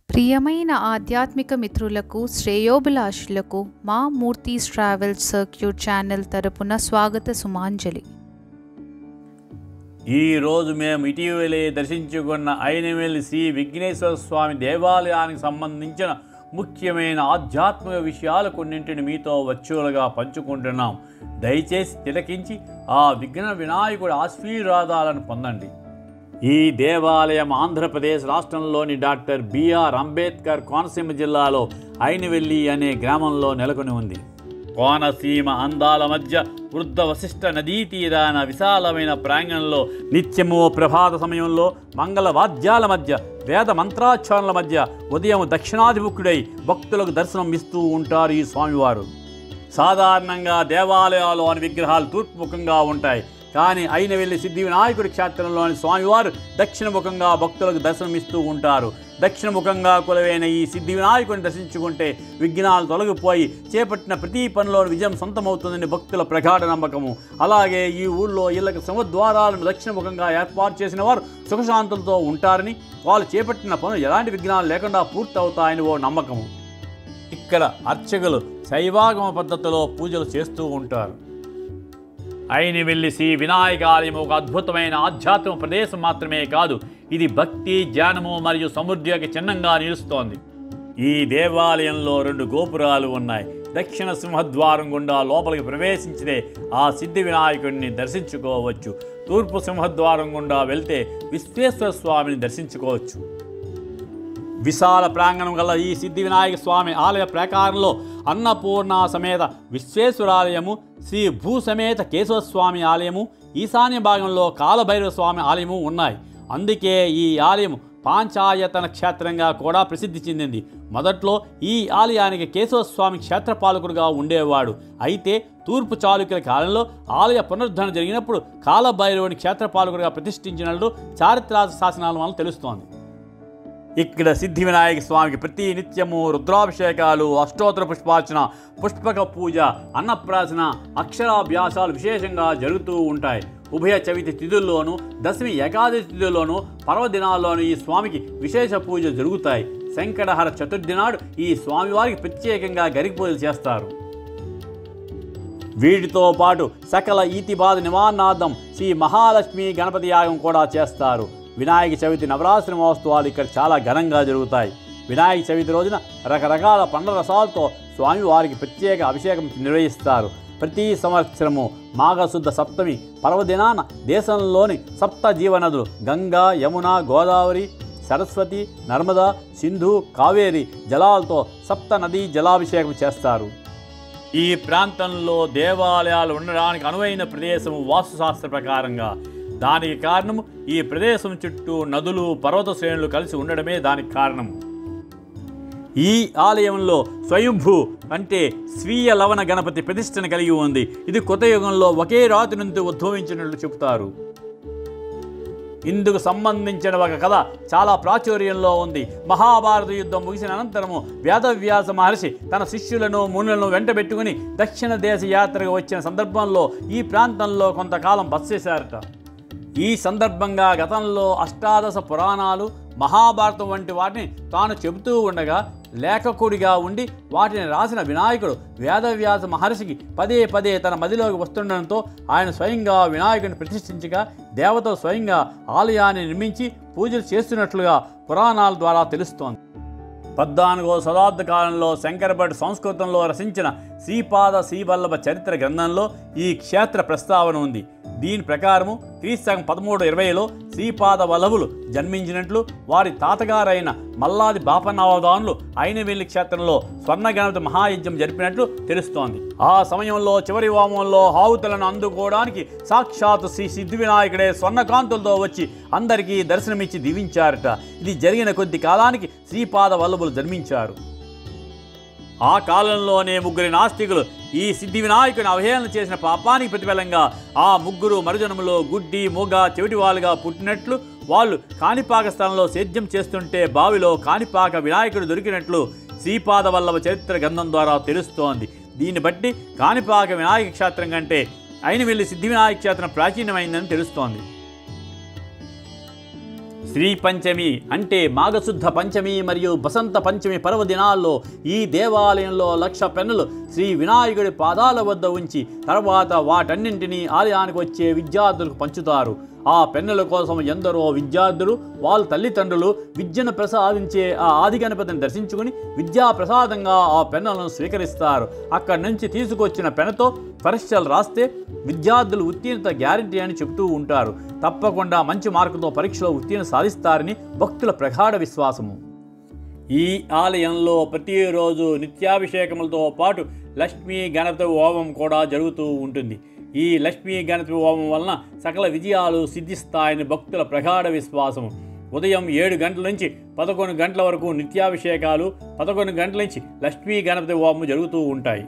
ప్రియమైన ఆధ్యాత్మిక మిత్రులకు శ్రేయోభిలాషులకు మా మూర్తీస్ ట్రావెల్ సర్క్యూట్ ఛానల్ తరపున స్వాగత సుమాంజలి. ఈరోజు మేము ఇటీవలే దర్శించుకున్న ఐనవేలి శ్రీ విఘ్నేశ్వర స్వామి దేవాలయానికి సంబంధించిన ముఖ్యమైన ఆధ్యాత్మిక విషయాలు కొన్నింటిని మీతో వర్చువల్గా పంచుకుంటున్నాం. దయచేసి తిలకించి ఆ విఘ్న వినాయకుడి ఆశీర్వాదాలను పొందండి. ఈ దేవాలయం ఆంధ్రప్రదేశ్ రాష్ట్రంలోని డాక్టర్ బిఆర్ అంబేద్కర్ కోనసీమ జిల్లాలో ఐనవెల్లి అనే గ్రామంలో నెలకొని ఉంది. కోనసీమ అందాల మధ్య వృద్ధ వశిష్ఠ నదీ తీరాన విశాలమైన ప్రాంగణంలో నిత్యము ప్రభాత సమయంలో మంగళ వాద్యాల మధ్య వేద మంత్రాచరణల మధ్య ఉదయం దక్షిణాధిముఖుడై భక్తులకు దర్శనం ఇస్తూ ఉంటారు ఈ స్వామివారు. సాధారణంగా దేవాలయాల్లోని విగ్రహాలు తూర్పుముఖంగా ఉంటాయి. కానీ ఐనవెల్లి సిద్ధి వినాయకుడి క్షేత్రంలోని స్వామివారు దక్షిణముఖంగా భక్తులకు దర్శనమిస్తూ ఉంటారు. దక్షిణముఖంగా కొలువైన ఈ సిద్ధి వినాయకుడిని దర్శించుకుంటే విఘ్నాలు తొలగిపోయి చేపట్టిన ప్రతి పనిలోని విజయం సొంతమవుతుందని భక్తుల ప్రగాఢ నమ్మకము. అలాగే ఈ ఊళ్ళో ఇళ్లకు సింహద్వారాలను దక్షిణముఖంగా ఏర్పాటు చేసిన వారు సుఖశాంతులతో ఉంటారని, వాళ్ళు చేపట్టిన పనులు ఎలాంటి విఘ్నాలు లేకుండా పూర్తవుతాయని ఓ నమ్మకము. ఇక్కడ అర్చకులు శైవాగమ పద్ధతిలో పూజలు చేస్తూ ఉంటారు. ఐనవెల్లి శ్రీ వినాయక ఆలయం ఒక అద్భుతమైన ఆధ్యాత్మిక ప్రదేశం మాత్రమే కాదు, ఇది భక్తి, జ్ఞానము మరియు సమృద్ధి యొక్క చిహ్నంగా నిలుస్తోంది. ఈ దేవాలయంలో 2 గోపురాలు ఉన్నాయి. దక్షిణ సింహద్వారం గుండా లోపలికి ప్రవేశించితే ఆ సిద్ధి వినాయకుడిని దర్శించుకోవచ్చు. తూర్పు సింహద్వారం గుండా వెళ్తే విశ్వేశ్వర స్వామిని దర్శించుకోవచ్చు. విశాల ప్రాంగణం గల ఈ సిద్ధి వినాయక స్వామి ఆలయ ప్రాకారంలో అన్నపూర్ణ సమేత విశ్వేశ్వరాలయము, శ్రీ భూసమేత కేశవస్వామి ఆలయము, ఈశాన్య భాగంలో కాలభైరవ స్వామి ఆలయము ఉన్నాయి. అందుకే ఈ ఆలయం పాంచాయతన క్షేత్రంగా కూడా ప్రసిద్ధి చెందింది. మొదట్లో ఈ ఆలయానికి కేశవస్వామి క్షేత్రపాలకుడుగా ఉండేవాడు. అయితే తూర్పు చాళుక్యుల కాలంలో ఆలయ పునరుద్ధరణ జరిగినప్పుడు కాలభైరవుని క్షేత్రపాలకుడిగా ప్రతిష్ఠించినట్లు చారిత్రక శాసనాల వలన తెలుస్తోంది. ఇక్కడ సిద్ధి వినాయక స్వామికి ప్రతి నిత్యము రుద్రాభిషేకాలు, అష్టోత్తర పుష్పార్చన, పుష్పక పూజ, అన్నప్రాసన, అక్షరాభ్యాసాలు విశేషంగా జరుగుతూ ఉంటాయి. ఉభయ చవితి తిథుల్లోనూ, దశమి ఏకాదశి తిథుల్లోనూ, పర్వదినాల్లోనూ ఈ స్వామికి విశేష పూజలు జరుగుతాయి. శంకరహర చతుర్థి నాడు ఈ స్వామివారికి ప్రత్యేకంగా గరిక పూజలు చేస్తారు. వీటితో పాటు సకల ఈతిబాధ నివారణార్థం శ్రీ మహాలక్ష్మి గణపతి యాగం కూడా చేస్తారు. వినాయక చవితి నవరాత్రి మహోత్సవాలు ఇక్కడ చాలా ఘనంగా జరుగుతాయి. వినాయక చవితి రోజున రకరకాల పండ్ల రసాలతో స్వామివారికి ప్రత్యేక అభిషేకం నిర్వహిస్తారు. ప్రతి సంవత్సరము మాఘశుద్ధ సప్తమి పర్వదినాన దేశంలోని 7 జీవనదులు గంగా, యమున, గోదావరి, సరస్వతి, నర్మదా, సింధు, కావేరి జలాలతో 7 నదీ జలాభిషేకం చేస్తారు. ఈ ప్రాంతంలో దేవాలయాలు ఉండడానికి అనువైన ప్రదేశము వాస్తుశాస్త్ర ప్రకారంగా. దానికి కారణము ఈ ప్రదేశం చుట్టూ నదులు, పర్వత శ్రేణులు కలిసి ఉండడమే దానికి కారణము. ఈ ఆలయంలో స్వయంభూ అంటే స్వీయ లవణ గణపతి ప్రతిష్టను కలిగి ఉంది. ఇది కృతయుగంలో ఒకే రాతి నుండి ఉద్భవించినట్లు చెబుతారు. ఇందుకు సంబంధించిన ఒక కథ చాలా ప్రాచుర్యంలో ఉంది. మహాభారత యుద్ధం ముగిసిన అనంతరము వేదవ్యాస మహర్షి తన శిష్యులను, మునులను వెంటబెట్టుకుని దక్షిణ దేశ యాత్రకు వచ్చిన సందర్భంలో ఈ ప్రాంతంలో కొంతకాలం బస చేశారట. ఈ సందర్భంగా గతంలో అష్టాదశ పురాణాలు, మహాభారతం వంటి వాటిని తాను చెబుతూ ఉండగా లేఖకుడిగా ఉండి వాటిని రాసిన వినాయకుడు వేదవ్యాస మహర్షికి పదే పదే తన మదిలోకి వస్తుండడంతో ఆయన స్వయంగా వినాయకుడిని ప్రతిష్ఠించగా దేవతలు స్వయంగా ఆలయాన్ని నిర్మించి పూజలు చేస్తున్నట్లుగా పురాణాల ద్వారా తెలుస్తోంది. 14వ శతాబ్ద కాలంలో శంకరభట్ సంస్కృతంలో రచించిన శ్రీపాద శ్రీవల్లభ చరిత్ర గ్రంథంలో ఈ క్షేత్ర ప్రస్తావన ఉంది. దీని ప్రకారము క్రీస్తు 1320లో శ్రీపాద వల్లభులు జన్మించినట్లు, వారి తాతగారైన మల్లాది బాపనవదానులు ఐనవెల్లి క్షేత్రంలో స్వర్ణ గణపతి మహాయజ్ఞం జరిపినట్లు తెలుస్తోంది. ఆ సమయంలో చివరి వామంలో హావుతులను అందుకోవడానికి సాక్షాత్ శ్రీ సిద్ధి వినాయకుడే స్వర్ణకాంతులతో వచ్చి అందరికీ దర్శనమిచ్చి దీవించారట. ఇది జరిగిన కొద్ది కాలానికి శ్రీపాద వల్లభులు జన్మించారు. ఆ కాలంలోనే 3 నాస్తికులు ఈ సిద్ధి వినాయకుని అవహేళన చేసిన పాపానికి ప్రతిఫలంగా ఆ 3 మరుజనములో గుడ్డి, మూగ, చెవిటివాళ్ళుగా పుట్టినట్లు, వాళ్ళు కాణిపాక స్థలంలో సేద్యం చేస్తుంటే బావిలో కాణిపాక వినాయకుడు దొరికినట్లు శ్రీపాద వల్లభ చరిత్ర గ్రంథం ద్వారా తెలుస్తోంది. దీన్ని బట్టి కాణిపాక వినాయక క్షేత్రం కంటే ఐనవెల్లి సిద్ధి వినాయక క్షేత్రం ప్రాచీనమైందని తెలుస్తోంది. శ్రీ పంచమి అంటే మాఘశుద్ధ పంచమి మరియు బసంత పంచమి పర్వదినాల్లో ఈ దేవాలయంలో 1,00,000 పెన్నులు శ్రీ వినాయకుడి పాదాల వద్ద ఉంచి తర్వాత వాటన్నింటినీ ఆలయానికి వచ్చే విద్యార్థులకు పంచుతారు. ఆ పెన్నుల కోసం ఎందరో విద్యార్థులు వాళ్ళ తల్లిదండ్రులు విద్యను ప్రసాదించే ఆ ఆది గణపతిని దర్శించుకుని విద్యా ప్రసాదంగా ఆ పెన్నులను స్వీకరిస్తారు. అక్కడి నుంచి తీసుకొచ్చిన పెన్నుతో పరీక్షలు రాస్తే విద్యార్థులు ఉత్తీర్ణత గ్యారంటీ అని చెబుతూ ఉంటారు. తప్పకుండా మంచి మార్కుతో పరీక్షలో ఉత్తీర్ణ సాధిస్తారని భక్తుల ప్రగాఢ విశ్వాసము. ఈ ఆలయంలో ప్రతిరోజు నిత్యాభిషేకములతో పాటు లక్ష్మీ గణపతి హోమం కూడా జరుగుతూ ఉంటుంది. ఈ లక్ష్మీ గణపతి హోమం వలన సకల విజయాలు సిద్ధిస్తాయని భక్తుల ప్రగాఢ విశ్వాసము. ఉదయం 7 గంటల నుంచి 11 గంటల వరకు నిత్యాభిషేకాలు, 11 గంటల నుంచి లక్ష్మీ గణపతి హోమం జరుగుతూ ఉంటాయి.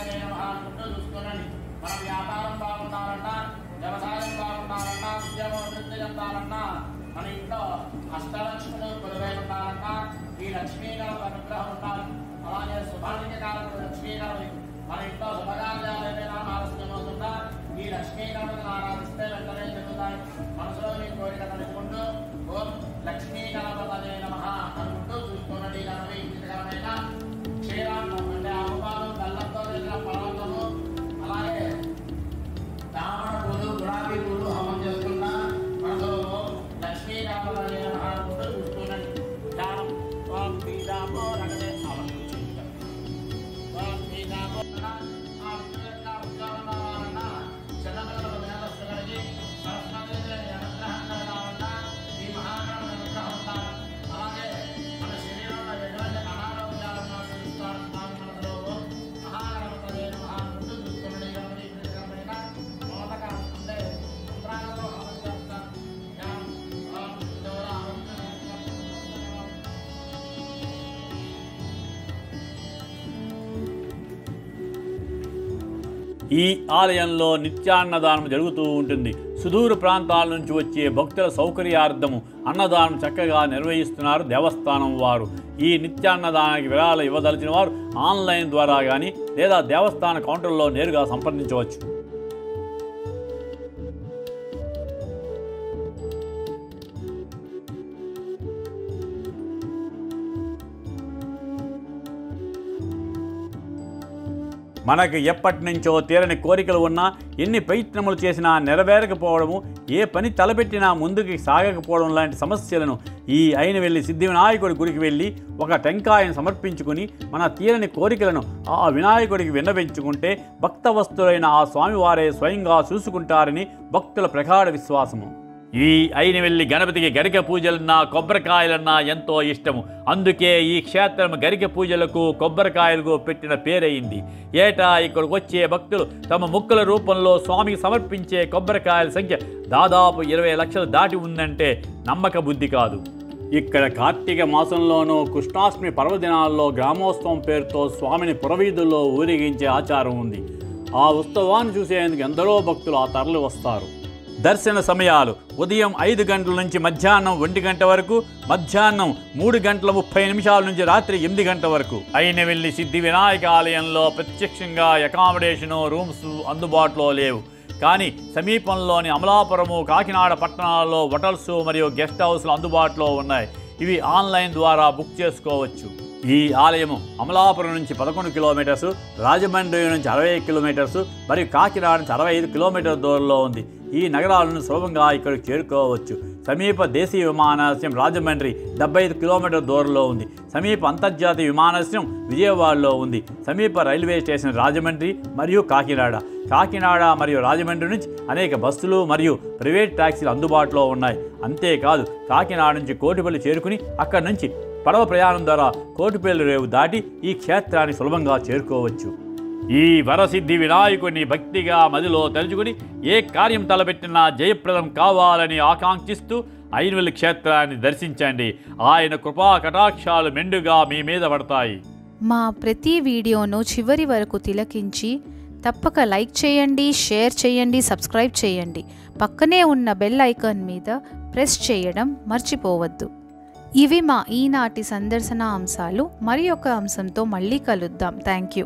గణపతయే నమః అనుకుంటూ చూసుకోనండి. మన వ్యాపారం బాగుండాలన్నా, వ్యవసాయం బాగుండాలన్నా, ఉద్యోగం అభివృద్ధి చెందాలన్నా, మన ఇంట్లో అష్టలక్ష్ములు కొలువై ఉండాలన్నా ఈ లక్ష్మీగణపతి అనుగ్రహం ఉండాలి. అలాగే శుభానికి లక్ష్మీగణపతి మన ఇంట్లో శుభకార్యాలు ఏదైనా ఆలస్యమవుతుందా ఈ లక్ష్మీగణపతిని ఆరాధిస్తే వెంటనే జరుగుతాయి. మనసులో మీ కోరిక తలుచుకుంటూ ఓం లక్ష్మీ గణపతయే నమః అనుకుంటూ చూసుకోనండి. గణపతి ఇంటికరమైన క్షీరాన్నం అంటే ఆవుపాలు బెల్లంతో చేసిన పదార్థము, అలాగే దామణ పూలు, గులాబీ పూలు హోమం చేసుకుంటా మనసులో ఓం లక్ష్మీ గణపతయే నమః అనుకుంటూ చూసుకోనండి. ధ్యానం ఓం పీదామో రగదే ఈ ఆలయంలో నిత్యాన్నదానం జరుగుతూ ఉంటుంది. సుదూర ప్రాంతాల నుంచి వచ్చే భక్తుల సౌకర్యార్థము అన్నదానం చక్కగా నిర్వహిస్తున్నారు దేవస్థానం వారు. ఈ నిత్యాన్నదానానికి విరాళాలు ఇవ్వదలిచిన వారు ఆన్లైన్ ద్వారా కానీ లేదా దేవస్థాన కౌంటర్లో నేరుగా సంప్రదించవచ్చు. మనకు ఎప్పటి నుంచో తీరని కోరికలు ఉన్నా, ఎన్ని ప్రయత్నములు చేసినా నెరవేరకపోవడము, ఏ పని తలపెట్టినా ముందుకు సాగకపోవడం లాంటి సమస్యలను ఈ అయినవెల్లి సిద్ధి వినాయకుడి గుడికి వెళ్ళి ఒక టెంకాయను సమర్పించుకుని మన తీరని కోరికలను ఆ వినాయకుడికి విన్నవించుకుంటే భక్త వస్తువులైన ఆ స్వామివారే స్వయంగా చూసుకుంటారని భక్తుల ప్రగాఢ విశ్వాసము. ఈ అయినవెల్లి గణపతికి గరిక పూజలన్నా కొబ్బరికాయలన్నా ఎంతో ఇష్టము. అందుకే ఈ క్షేత్రం గరిక పూజలకు కొబ్బరికాయలకు పెట్టిన పేరయింది. ఏటా ఇక్కడికి వచ్చే భక్తులు తమ ముక్కుల రూపంలో స్వామికి సమర్పించే కొబ్బరికాయల సంఖ్య దాదాపు 20 లక్షలు దాటి ఉందంటే నమ్మక బుద్ధి కాదు. ఇక్కడ కార్తీక మాసంలోనూ కృష్ణాష్టమి పర్వదినాల్లో గ్రామోత్సవం పేరుతో స్వామిని పురవీధుల్లో ఊరేగించే ఆచారం ఉంది. ఆ ఉత్సవాన్ని చూసేందుకు ఎందరో భక్తులు ఆ తరలి వస్తారు. దర్శన సమయాలు ఉదయం 5 గంటల నుంచి మధ్యాహ్నం 1 గంట వరకు, మధ్యాహ్నం 3:30 నుంచి రాత్రి 8 గంటల వరకు. అయినవెల్లి సిద్ధి వినాయక ఆలయంలో ప్రత్యక్షంగా అకామిడేషను రూమ్స్ అందుబాటులో లేవు. కానీ సమీపంలోని అమలాపురము, కాకినాడ పట్టణాల్లో హోటల్స్ మరియు గెస్ట్ హౌస్లు అందుబాటులో ఉన్నాయి. ఇవి ఆన్లైన్ ద్వారా బుక్ చేసుకోవచ్చు. ఈ ఆలయము అమలాపురం నుంచి 11 కిలోమీటర్సు, రాజమండ్రి నుంచి 60 కిలోమీటర్సు మరియు కాకినాడ నుంచి 65 కిలోమీటర్ల దూరంలో ఉంది. ఈ నగరాలను సులభంగా ఇక్కడికి చేరుకోవచ్చు. సమీప దేశీయ విమానాశ్రయం రాజమండ్రి 75 కిలోమీటర్ల దూరంలో ఉంది. సమీప అంతర్జాతీయ విమానాశ్రయం విజయవాడలో ఉంది. సమీప రైల్వే స్టేషన్ రాజమండ్రి మరియు కాకినాడ. కాకినాడ మరియు రాజమండ్రి నుంచి అనేక బస్సులు మరియు ప్రైవేట్ ట్యాక్సీలు అందుబాటులో ఉన్నాయి. అంతేకాదు కాకినాడ నుంచి కోటిపల్లి చేరుకుని అక్కడి నుంచి పడవ ప్రయాణం ద్వారా కోటిపల్లి రేవు దాటి ఈ క్షేత్రాన్ని సులభంగా చేరుకోవచ్చు. ఈ వరసిద్ధి వినాయకుడిని భక్తిగా మదిలో తలుచుకుని ఏ కార్యం తలపెట్టినా జయప్రదం కావాలని ఆకాంక్షిస్తూ అయినవెల్లి క్షేత్రాన్ని దర్శించండి. ఆయన కృపా కటాక్షాలు మెండుగా మీ మీద పడతాయి. మా ప్రతి వీడియోను చివరి వరకు తిలకించి తప్పక లైక్ చేయండి, షేర్ చేయండి, సబ్స్క్రైబ్ చేయండి. పక్కనే ఉన్న బెల్ ఐకాన్ మీద ప్రెస్ చేయడం మర్చిపోవద్దు. ఇవి మా ఈనాటి సందర్శన అంశాలు. మరి ఒక అంశంతో మళ్ళీ కలుద్దాం. Thank you.